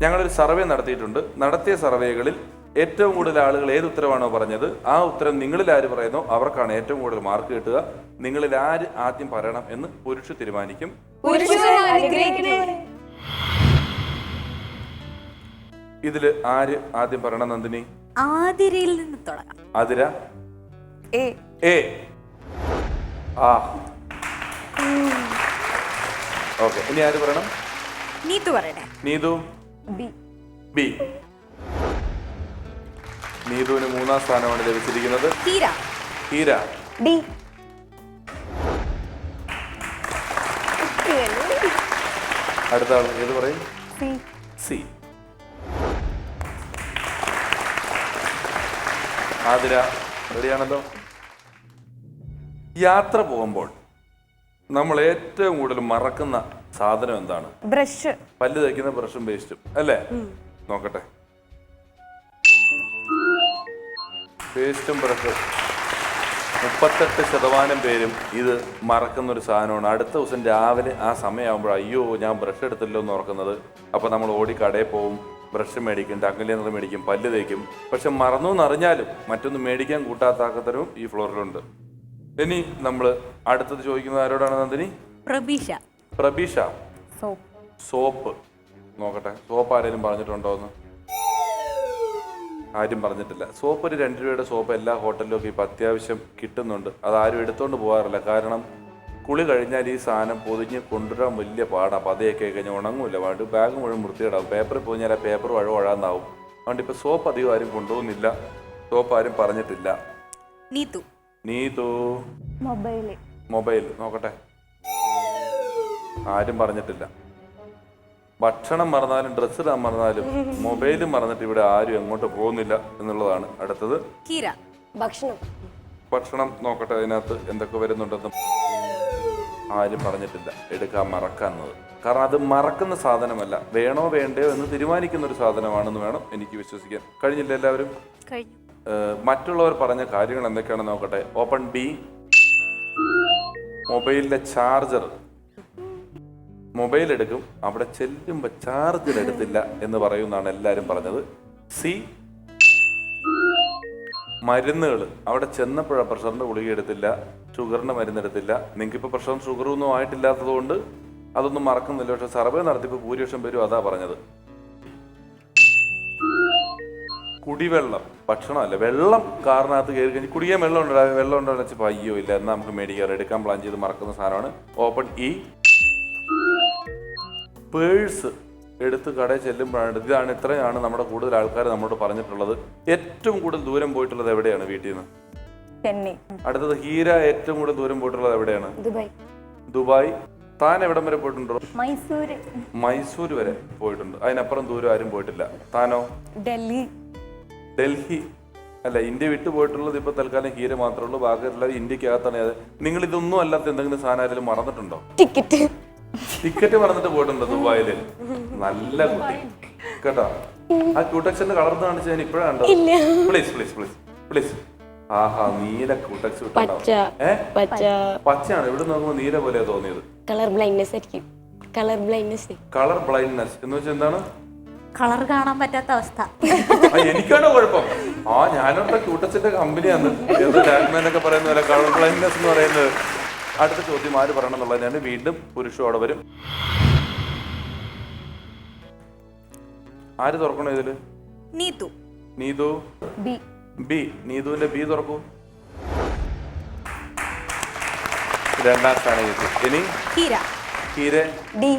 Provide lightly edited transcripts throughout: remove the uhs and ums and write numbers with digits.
ഞങ്ങളൊരു സർവേ നടത്തിയിട്ടുണ്ട്. നടത്തിയ സർവേകളിൽ ഏറ്റവും കൂടുതൽ ആളുകൾ ഏത് ഉത്തരവാണോ പറഞ്ഞത് ആ ഉത്തരം നിങ്ങളിൽ ആര് പറയുന്നോ അവർക്കാണ് ഏറ്റവും കൂടുതൽ മാർക്ക് കിട്ടുക. നിങ്ങളിൽ ആര് ആദ്യം പറയണം എന്ന് പുരുഷ തീരുമാനിക്കും. ഇതില് ആര് ആദ്യം പറയണം? നന്ദിനി. ആതിരയിൽ നിന്ന് തുടങ്ങാം. ആതിര എ. ഓക്കെ, ഇനി ആര് പറയണം? നീതു പറയണേ. നീതു ബി. നീതുവിന് 3-ാം സ്ഥാനമാണ് ലഭിച്ചിരിക്കുന്നത്. ഹീര ഡി. അടുത്ത ആൾ ഏത് പറയും? സി. ആതിര റെഡിയാണല്ലോ. യാത്ര പോകുമ്പോൾ നമ്മൾ ഏറ്റവും കൂടുതൽ മറക്കുന്ന സാധനം എന്താണ്? ബ്രഷ്. പല്ല് തേക്കുന്ന ബ്രഷും പേസ്റ്റും അല്ലേ? നോക്കട്ടെ. പേസ്റ്റും ബ്രഷും 38% പേരും ഇത് മറക്കുന്ന ഒരു സാധനമാണ്. അടുത്ത ദിവസം രാവിലെ ആ സമയമാകുമ്പോൾ അയ്യോ ഞാൻ ബ്രഷ് എടുത്തില്ലോ എന്ന് ഓർക്കുന്നത്. അപ്പോൾ നമ്മൾ ഓടി കടയിൽ പോവും, ബ്രഷ് മേടിക്കും, ടങ്കലിയർ മേടിക്കും, പല്ല് തേക്കും. പക്ഷെ മറന്നു എന്നറിഞ്ഞാലും മറ്റൊന്നും മേടിക്കാൻ കൂട്ടാത്താക്കത്തരവും ഈ ഫ്ലോറിലുണ്ട്. ഇനി നമ്മൾ അടുത്തത് ചോദിക്കുന്നത് ആരോടാണ് നന്ദിനി? പ്രബീഷ. സോപ്പ്. നോക്കട്ടെ, സോപ്പ് ആരെങ്കിലും പറഞ്ഞിട്ടുണ്ടോ എന്ന്? ആരും പറഞ്ഞിട്ടില്ല. സോപ്പ് ഒരു 2 രൂപയുടെ സോപ്പ് എല്ലാ ഹോട്ടലിലും ഒക്കെ ഇപ്പം അത്യാവശ്യം കിട്ടുന്നുണ്ട്. അതാരും എടുത്തോണ്ട് പോകാറില്ല. കാരണം കുളി കഴിഞ്ഞാൽ ഈ സാധനം പൊതിഞ്ഞ് കൊണ്ടുവരാൻ വലിയ പാടാണ്. പതയൊക്കെ കഴിഞ്ഞാൽ ഉണങ്ങൂല. വേണ്ട ബാഗ് മുഴുവൻ വൃത്തിയിടാവും. പേപ്പറിൽ പൊതിഞ്ഞാൽ ആ പേപ്പർ വഴവഴാന്നാവും. അതുകൊണ്ട് ഇപ്പം സോപ്പ് അധികം ആരും കൊണ്ടുപോകുന്നില്ല. സോപ്പ് ആരും പറഞ്ഞിട്ടില്ല. നീതു മൊബൈൽ. നോക്കട്ടെ, ആരും പറഞ്ഞിട്ടില്ല. ഭക്ഷണം മറന്നാലും ഡ്രസ്സ് ഇടാൻ മറന്നാലും മൊബൈലും മറന്നിട്ട് ഇവിടെ ആരും എങ്ങോട്ട് പോകുന്നില്ല എന്നുള്ളതാണ്. അടുത്തത് ഭക്ഷണം. നോക്കട്ടെ അതിനകത്ത് എന്തൊക്കെ വരുന്നുണ്ടെന്നും ആരും പറഞ്ഞിട്ടില്ല. എടുക്കാൻ മറക്കാന്നത്. കാരണം അത് മറക്കുന്ന സാധനമല്ല, വേണോ വേണ്ടയോ എന്ന് തീരുമാനിക്കുന്ന ഒരു സാധനമാണെന്ന് വേണം എനിക്ക് വിശ്വസിക്കാൻ. കഴിഞ്ഞില്ല എല്ലാവരും? മറ്റുള്ളവർ പറഞ്ഞ കാര്യങ്ങൾ എന്തൊക്കെയാണെന്ന് നോക്കട്ടെ. Open B. മൊബൈലിലെ ചാർജർ. മൊബൈൽ എടുക്കും, അവിടെ ചെല്ലുമ്പോൾ ചാർജർ എടുത്തില്ല എന്ന് പറയുമെന്നാണ് എല്ലാവരും പറഞ്ഞത്. സി. മരുന്നുകൾ. അവിടെ ചെന്നപ്പോഴാണ് പ്രഷറിന്റെ ഗുളിക എടുത്തില്ല, ഷുഗറിന്റെ മരുന്നെടുത്തില്ല. നിങ്ങൾക്കിപ്പോൾ പ്രഷറും ഷുഗറും ഒന്നും ആയിട്ടില്ലാത്തത് കൊണ്ട് അതൊന്നും മറക്കുന്നില്ല. പക്ഷെ സർവേ നടത്തിയപ്പോൾ ഭൂരിപക്ഷം പേരും അതാ പറഞ്ഞത്. കുടിവെള്ളം. ഭക്ഷണമല്ല, വെള്ളം കാറിനകത്ത് കയറി കഴിഞ്ഞ് കുടിക്കാൻ വെള്ളം ഉണ്ടോ വെച്ചപ്പോൾ അയ്യോ ഇല്ല എന്നാൽ നമുക്ക് മേടിക്കാറ് എടുക്കാൻ പ്ലാൻ ചെയ്ത് മറക്കുന്ന സാധനമാണ്. Open E. പേഴ്സ് എടുത്ത് കടയിൽ ചെല്ലുമ്പോഴാണ്. ഇത്രയാണ് നമ്മുടെ കൂടുതൽ ആൾക്കാർ നമ്മളോട് പറഞ്ഞിട്ടുള്ളത്. ഏറ്റവും കൂടുതൽ ദൂരം പോയിട്ടുള്ളത് എവിടെയാണ് വീട്ടിൽ നിന്ന്? അടുത്തത് ഹീര. ഏറ്റവും കൂടുതൽ ദൂരം പോയിട്ടുള്ളത് എവിടെയാണ്? ദുബായ്. താൻ എവിടം വരെ പോയിട്ടുണ്ടോ? മൈസൂർ വരെ പോയിട്ടുണ്ട്. അതിനപ്പുറം ദൂരം ആരും പോയിട്ടില്ല. താനോ? ഡൽഹി. അല്ല, ഇന്ത്യ വിട്ടു പോയിട്ടുള്ളത് ഇപ്പൊ തൽക്കാലം ഹീര മാത്രമേ ഉള്ളൂ. ബാക്കി എല്ലാവരും ഇന്ത്യക്കകത്താണ്. നിങ്ങൾ ഇതൊന്നും അല്ലാത്ത എന്തെങ്കിലും സാധനം ആരെങ്കിലും മറന്നിട്ടുണ്ടോ? ടിക്കറ്റ് മറന്നിട്ട് പോയിട്ടുണ്ടോ ദുബായില്? നല്ല കുട്ടി കേട്ടോ. ആ ക്യൂടെക്സിന്റെ കളർന്ന് കാണിച്ച് ഞാൻ ഇപ്പോഴാണ് കണ്ടത്. പ്ലീസ്. ആഹാ, നീല ക്യൂടെക്സ് വിട്ടുണ്ടാവും. പച്ചയാണ്. ഇവിടെ നോക്കുമ്പോ നീല പോലെ തോന്നിയത്. കളർ ബ്ലൈൻഡ്നെസ് എന്ന് വെച്ചാൽ എന്താണ്? കളർ കാണാൻ പറ്റാത്ത അവസ്ഥ. എനിക്കാണോ കുഴപ്പം? ഞാനോട്ടെ ക്യൂടെക്സിന്റെ കമ്പനിയാണ് ലാക്മേനൊക്കെ പറയുന്ന പോലെ കളർ ബ്ലൈൻഡ്നെസ് എന്ന് പറയുന്നത്. അടുത്ത ചോദ്യം ആര് പറയണം എന്നുള്ളതിനാണ്. വീണ്ടും പുരുഷോടെ വരും. ആര് തുറക്കണോ ഇതില്? നീതു ബി. നീതുവിന്റെ ബി തുറക്കൂ. 2-ാം സ്ഥാനം കിട്ടി. ഇനി ഹീര ഡി.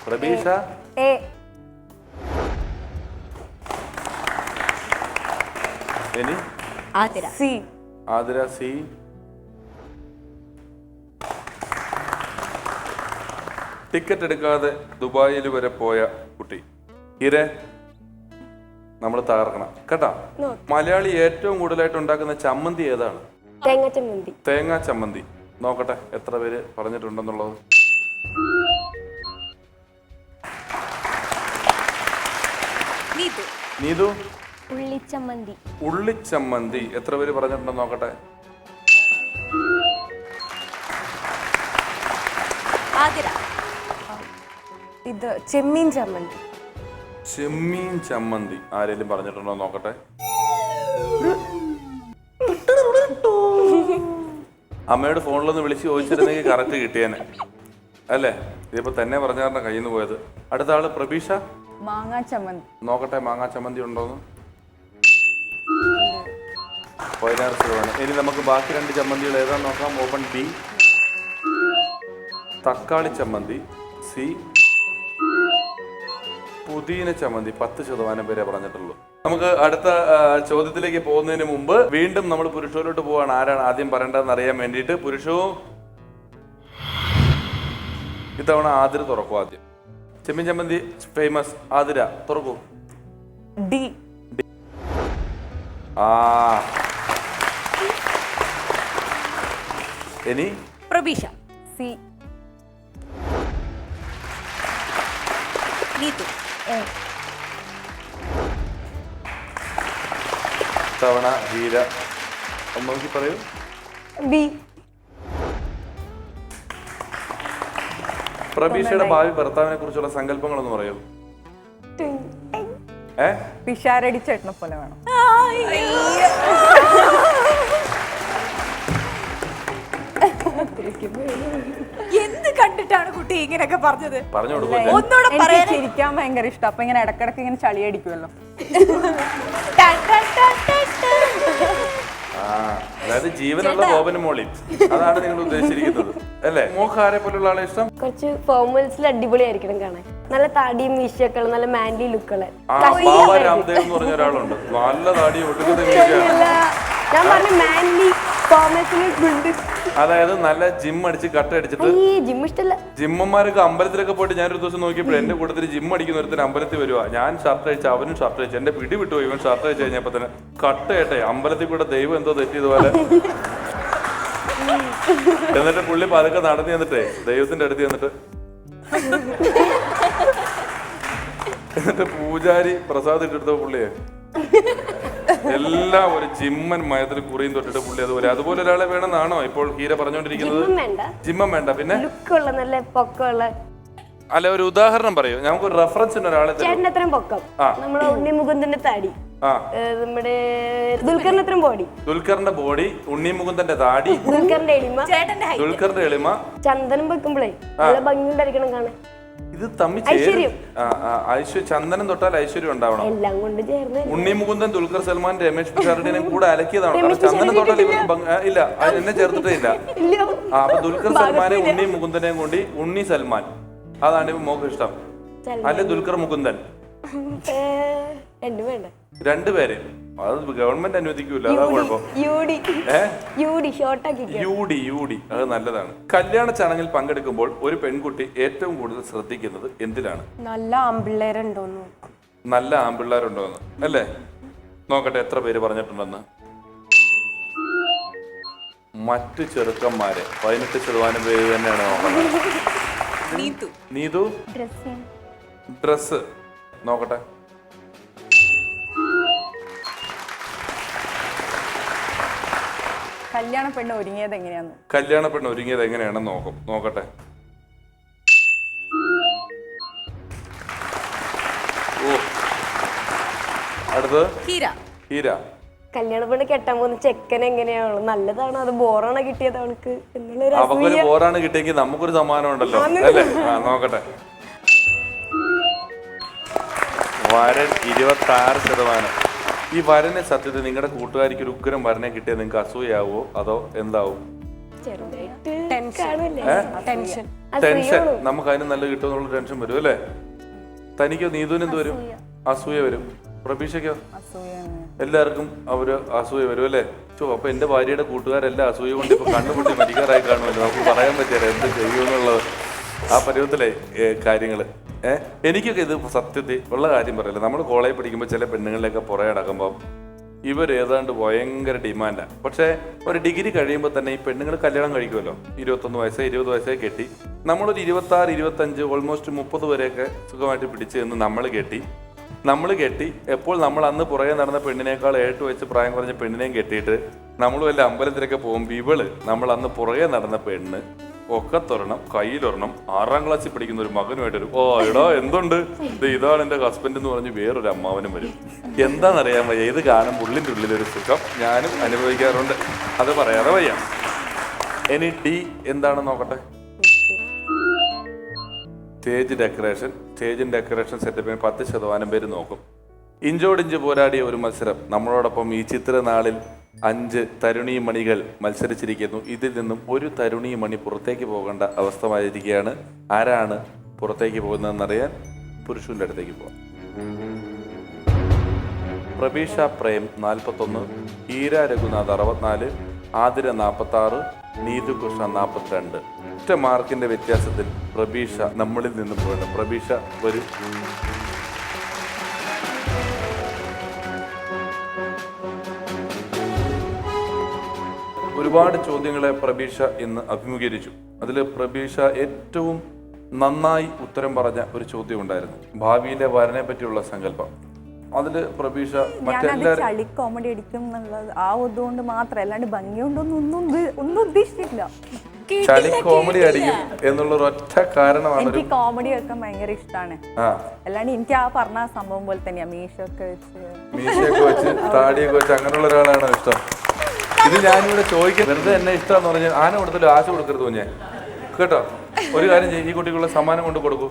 പ്രബീഷ എ. ഇനി ആതിര സി. ടിക്കറ്റ് എടുക്കാതെ ദുബായിൽ വരെ പോയ കുട്ടി. ഹീരെ, നമ്മൾ തകർക്കണം കേട്ടാ. മലയാളി ഏറ്റവും കൂടുതലായിട്ട് ഉണ്ടാക്കുന്ന ചമ്മന്തി ഏതാണ്? തേങ്ങാ ചമ്മന്തി. നോക്കട്ടെ എത്ര പേര് പറഞ്ഞിട്ടുണ്ടെന്നുള്ളത്. നീതു ഉള്ളിച്ചമ്മന്തി. എത്ര പേര് പറഞ്ഞിട്ടുണ്ടെന്ന് നോക്കട്ടെ. ആതിര. ഇത് ചെമ്മീൻ ചമ്മന്തി. ചെമ്മീൻ ചമ്മന്തി ആരെങ്കിലും പറഞ്ഞിട്ടുണ്ടോ നോക്കട്ടെ. അമ്മയോട് ഫോണിലൊന്ന് വിളിച്ച് ചോദിച്ചിരുന്നെങ്കിൽ കറക്റ്റ് കിട്ടിയേനെ അല്ലേ? ഇതിപ്പോ തന്നെ പറഞ്ഞ കാരണം കയ്യിൽ നിന്ന് പോയത്. അടുത്ത ആള് പ്രബീഷ. മാങ്ങാ ചമ്മന്തി. നോക്കട്ടെ മാങ്ങാ ചമ്മന്തി ഉണ്ടോന്ന്. 16 ഇനി നമുക്ക് ബാക്കി 2 ചമ്മന്തികൾ ഏതാന്ന് നോക്കാം. Open B. തക്കാളി ചമ്മന്തി. സി. പുതിന ചമ്മന്തി. 10% പേരെ പറഞ്ഞിട്ടുള്ളൂ. നമുക്ക് അടുത്ത ചോദ്യത്തിലേക്ക് പോകുന്നതിന് മുമ്പ് വീണ്ടും നമ്മൾ പുരുഷോലോട്ട് പോവാണ്. ആരാണ് ആദ്യം പറയേണ്ടതെന്ന് അറിയാൻ വേണ്ടിയിട്ട്. പുരുഷവും ഇത്തവണ ആതിര തുറക്കൂ. ആദ്യം ചെമ്മീൻ ചമ്മന്തി ഫേമസ്. ആതിര തുറക്കൂ. ഡി. ഇനി പ്രബീഷ. സി. നീതു. തവണ ഹീര. നോക്കി പറയൂ. ബി. പ്രബീഷയുടെ ഭാവി ഭർത്താവിനെ കുറിച്ചുള്ള സങ്കല്പങ്ങളൊന്ന് പറയൂ. പിഷാരടി ചേട്ടനെ പോലെ വേണം. എന്ത് കണ്ടിട്ടാണ് കുട്ടി ഇങ്ങനെയൊക്കെ പറഞ്ഞത്? പറഞ്ഞു കൊടുക്കും. ഒന്നുകൂടെ എനിക്ക് പറയാൻ. ചിരിക്കാൻ ഭയങ്കര ഇഷ്ടം. അപ്പൊ ഇങ്ങനെ ഇടക്കിടക്ക് ഇങ്ങനെ ചളിയടിക്കുമല്ലോ. അതായത് ജീവനുള്ള ബോബന് മോളി. അതാണ് നിങ്ങൾ ഉദ്ദേശിച്ചിരിക്കുന്നത് അല്ലേ? മോഹാരെ പോലുള്ള ആളെ ഇഷ്ടം. കുറച്ച് ഫോർമൽസിൽ അടിപൊളിയായിരിക്കണം കാണാൻ. നല്ല താടിയും മീശയൊക്കെ നല്ല മാൻലി ലുക്കുള്ള. ബാബ രാംദേവ് എന്ന് പറഞ്ഞ ഒരാളുണ്ട്. നല്ല താടി ഒട്ടുക്കുന്ന മീശയാണ്. ഞാൻ പറഞ്ഞ മാൻലി ഫോർമൽസിൽ. അതായത് നല്ല ജിം അടിച്ച് കട്ട അടിച്ചിട്ട്. ജിം ഇഷ്ടല്ല. ജിമ്മന്മാരൊക്കെ അമ്പലത്തിലൊക്കെ പോയിട്ട് ഞാനൊരു ദിവസം നോക്കിയപ്പോൾ എന്റെ കൂട്ടത്തിൽ ജിം അടിക്കുന്ന ഒരുത്തിന് അമ്പലത്തിൽ വരുവാ. ഞാൻ ഷർട്ട് അയച്ച അവനും ഷർട്ട് അയച്ചു. എന്റെ പിടി വിട്ടു. ഇവൻ ഷർട്ട് അയച്ചു കഴിഞ്ഞപ്പോ തന്നെ കട്ടയട്ടെ അമ്പലത്തിൽ കൂടെ ദൈവം എന്തോ തെറ്റിയതുപോലെ. എന്നിട്ട് പുള്ളി പതുക്കെ നടന്നു ചെന്നിട്ടേ ദൈവത്തിന്റെ അടുത്ത് ചെന്നിട്ട് എന്നിട്ട് പൂജാരി പ്രസാദ് ഇട്ടെടുത്ത പുള്ളിയെ എല്ലാം ഒരു ജിമ്മൻ മയത്തിൽ കുറിയും തൊട്ടിട്ട് പുള്ളി അതുപോലെ ഒരാളെ വേണമെന്നാണോ ഇപ്പോൾ ഹീര പറഞ്ഞുകൊണ്ടിരിക്കുന്നത്? ജിമ്മൻ വേണ്ട. പിന്നെ ലുക്കുള്ള നല്ല പൊക്കമുള്ള. അല്ല ഒരു ഉദാഹരണം പറയൂ. നമുക്കൊരു റെഫറൻസിന് ഒരാളെ. ചേട്ടൻ എത്രയും പൊക്കം. നമ്മുടെ ഉണ്ണി മുകുന്ദന്റെ താടി. നമ്മുടെ ദുൽഖറിന്റെ അത്രയും ബോഡി. ദുൽഖറിന്റെ ബോഡി, ഉണ്ണി മുകുന്ദന്റെ താടി, ദുൽഖറിന്റെ എളിമ. ദുൽഖറിന്റെ എളിമ. ചന്ദനം വെക്കുമ്പോഴേ നല്ല ഭംഗിയുണ്ടായിരിക്കണം കാണാൻ. ഇത് തമ്മിൽ ചന്ദനം തൊട്ടാൽ ഐശ്വര്യം ഉണ്ടാവണം. എല്ലാം കൊണ്ട് ചേർന്ന് ഉണ്ണി മുകുന്ദൻ, ദുൽഖർ സൽമാൻ, രമേശ് പിഷാരടിനെയും കൂടെ അലക്കിയതാണ്. കാരണം ചന്ദനം തൊട്ടാൽ ഇല്ല എന്നെ ചേർത്തിട്ടേ ഇല്ല. അപ്പൊ ദുൽഖർ സൽമാനെ ഉണ്ണി മുകുന്ദനെയും കൊണ്ട് ഉണ്ണി സൽമാൻ. അതാണ് ഇപ്പൊ മോക്ക് ഇഷ്ടം. അല്ലെ ദുൽഖർ മുകുന്ദൻ. രണ്ടുപേരെ അത് ഗവൺമെന്റ് അനുവദിക്കൂല. അതാ കുഴപ്പം. യൂഡി അത് നല്ലതാണ്. കല്യാണ ചടങ്ങിൽ പങ്കെടുക്കുമ്പോൾ ഒരു പെൺകുട്ടി ഏറ്റവും കൂടുതൽ ശ്രദ്ധിക്കുന്നത് എന്തിലാണ്? നല്ല ആമ്പിള്ളേരുണ്ടോന്ന്. നല്ല ആമ്പിള്ളേരുണ്ടോന്ന് അല്ലേ? നോക്കട്ടെ എത്ര പേര് പറഞ്ഞിട്ടുണ്ടെന്ന്. മറ്റു ചെറുക്കന്മാരെ 18% പേര് തന്നെയാണ് നോക്കുന്നത്. നീതു. ഡ്രസ് നോക്കട്ടെ. കല്യാണ പെണ്ണ് ഒരുങ്ങിയത് എങ്ങനെയാന്ന്. കല്യാണ പെണ്ണ് ഒരുങ്ങിയത് എങ്ങനെയാണെന്ന് നോക്കട്ടെ. ഓ അടുത്ത് ഹീര. കല്യാണ പെണ്ണ് കെട്ടാൻ പോകുന്ന ചെക്കൻ എങ്ങനെയാണോ? നല്ലതാണോ അത് ബോറാണോ കിട്ടിയത് അവൾക്ക്? അവക്കൊരു ബോറാണ് കിട്ടിയെങ്കിൽ നമുക്കൊരു സമ്മാനം ഉണ്ടല്ലോ അല്ലേ? നോക്കട്ടെ. വരൻ 26%. ഈ വരനെ സത്യത്തിൽ നിങ്ങളുടെ കൂട്ടുകാരിക്ക് ഒരു ഉഗ്രം വരനെ കിട്ടിയാൽ നിങ്ങൾക്ക് അസൂയാവോ അതോ എന്താവും? ടെൻഷൻ. നമുക്ക് അതിന് നല്ല കിട്ടുമെന്നുള്ള ടെൻഷൻ വരും അല്ലേ? തനിക്കോ നീതുവിന് എന്ത് വരും? അസൂയ വരും. പ്രബീഷയ്ക്കോ? എല്ലാവർക്കും അവര് അസൂയ വരും അല്ലേ? അപ്പൊ എന്റെ ഭാര്യയുടെ കൂട്ടുകാരെല്ലാം അസൂയ കൊണ്ട് ഇപ്പൊ കണ്ടുമുട്ടി മരിക്കാറായി കാണുമല്ലോ. നമുക്ക് പറയാൻ പറ്റില്ല എന്ത് ചെയ്യുമെന്നുള്ളത്. ആ പരുവത്തിലെ കാര്യങ്ങള്. എനിക്കൊക്കെ ഇത് സത്യത്തിൽ ഉള്ള കാര്യം പറയില്ല. നമ്മൾ കോളേജിൽ പഠിക്കുമ്പോൾ ചില പെണ്ണുങ്ങളിലൊക്കെ പുറകെ നടക്കുമ്പോൾ ഇവർ ഏതാണ്ട് ഭയങ്കര ഡിമാൻഡാണ്. പക്ഷേ ഒരു ഡിഗ്രി കഴിയുമ്പോൾ തന്നെ ഈ പെണ്ണുങ്ങൾ കല്യാണം കഴിക്കുമല്ലോ. 21 വയസ്സ് 20 വയസ്സേ കെട്ടി. നമ്മളൊരു 26, 25 ഓൾമോസ്റ്റ് 30 വരെയൊക്കെ സുഖമായിട്ട് പിടിച്ച് നിന്ന് നമ്മൾ കെട്ടി എപ്പോൾ നമ്മൾ അന്ന് പുറകെ നടന്ന പെണ്ണിനേക്കാൾ 7 വയസ്സ് പ്രായം കുറഞ്ഞ പെണ്ണിനെയും കെട്ടിയിട്ട് നമ്മൾ വല്ല അമ്പലത്തിലൊക്കെ പോകുമ്പോൾ നമ്മൾ അന്ന് പുറകെ നടന്ന പെണ്ണ് ഒക്കത്തൊരെണ്ണം, കയ്യിലൊരെണ്ണം, 6ാം ക്ലാസ്സിൽ പഠിക്കുന്ന ഒരു മകനുമായിട്ട് വരും. ഓ എടാ എന്തുണ്ട്, ഇതാണ് എൻ്റെ ഹസ്ബൻഡ് എന്ന് പറഞ്ഞ് വേറൊരു അമ്മാവനും വരും. എന്താണെന്നറിയാൻ വയ്യ, ഇത് കാണുമ്പോൾ ഉള്ളിൻ്റെ ഉള്ളിലൊരു സുഖം ഞാനും അനുഭവിക്കാറുണ്ട്. അത് പറയാതെ വയ്യ. ഇനി ഡി എന്താണെന്ന് നോക്കട്ടെ. സ്റ്റേജ് ഡെക്കറേഷൻ സെറ്റപ്പിന് 10% പേര് നോക്കും. ഇഞ്ചോടിഞ്ച് പോരാടിയ ഒരു മത്സരം. നമ്മളോടൊപ്പം ഈ ചിത്രനാളിൽ 5 തരുണീമണികൾ മത്സരിച്ചിരിക്കുന്നു. ഇതിൽ നിന്നും ഒരു തരുണീമണി പുറത്തേക്ക് പോകേണ്ട അവസ്ഥമായിരിക്കുകയാണ്. ആരാണ് പുറത്തേക്ക് പോകുന്നതെന്നറിയാൻ പുരുഷന്റെ അടുത്തേക്ക് പോകാം. പ്രബീഷ പ്രേം 41, ഈര രഘുനാഥ് 64, ആതിര 46, നീതു കൃഷ്ണ 42. ഒറ്റ മാർക്കിന്റെ വ്യത്യാസത്തിൽ പ്രബീഷ നമ്മളിൽ നിന്ന് പോകണം. പ്രബീഷ വരും. ഒരുപാട് ചോദ്യങ്ങളെ പ്രബീഷ ഇന്ന് അഭിമുഖീകരിച്ചു. അതിൽ പ്രബീഷ ഏറ്റവും നന്നായി ഉത്തരം പറഞ്ഞ ഒരു ചോദ്യം ഉണ്ടായിരുന്നു, ഭാവിയിലെ വരനെ പറ്റിയുള്ള സങ്കല്പം. അതില് പ്രബീഷ ഞാനത് ചളി കോമഡി അടിക്കും എന്നുള്ളത് ആ ഇതുകൊണ്ട് മാത്രം, അല്ലാണ്ട് ഭംഗി ഒന്നും ഉദ്ദേശിച്ചിട്ടില്ല. ചളി കോമഡി അടിക്കും എന്നുള്ള ഒറ്റ കാരണമാണ്. എനിക്ക് കോമഡി ഒക്കെ ഭയങ്കര ഇഷ്ടമാണ്. അല്ലാണ്ട് എനിക്ക് ആ പറഞ്ഞ സംഭവം പോലെ തന്നെയാ, മീശയൊക്കെ വെച്ച് താടിയൊക്കെ വെച്ച് അങ്ങനെയുള്ള ഒരാളാണ് ഇഷ്ടം. ഇത് ഞാനിവിടെ ചോദിക്കാൻ വെറുതെ എന്നെ ഇഷ്ടമെന്ന് പറഞ്ഞാൽ ആന കൊടുത്തല്ലോ ആശ കൊടുക്കരുത് ഞാൻ കേട്ടോ. ഒരു കാര്യം ചെയ്യും, ഈ കുട്ടിക്കുള്ള സമ്മാനം കൊണ്ട് കൊടുക്കൂ.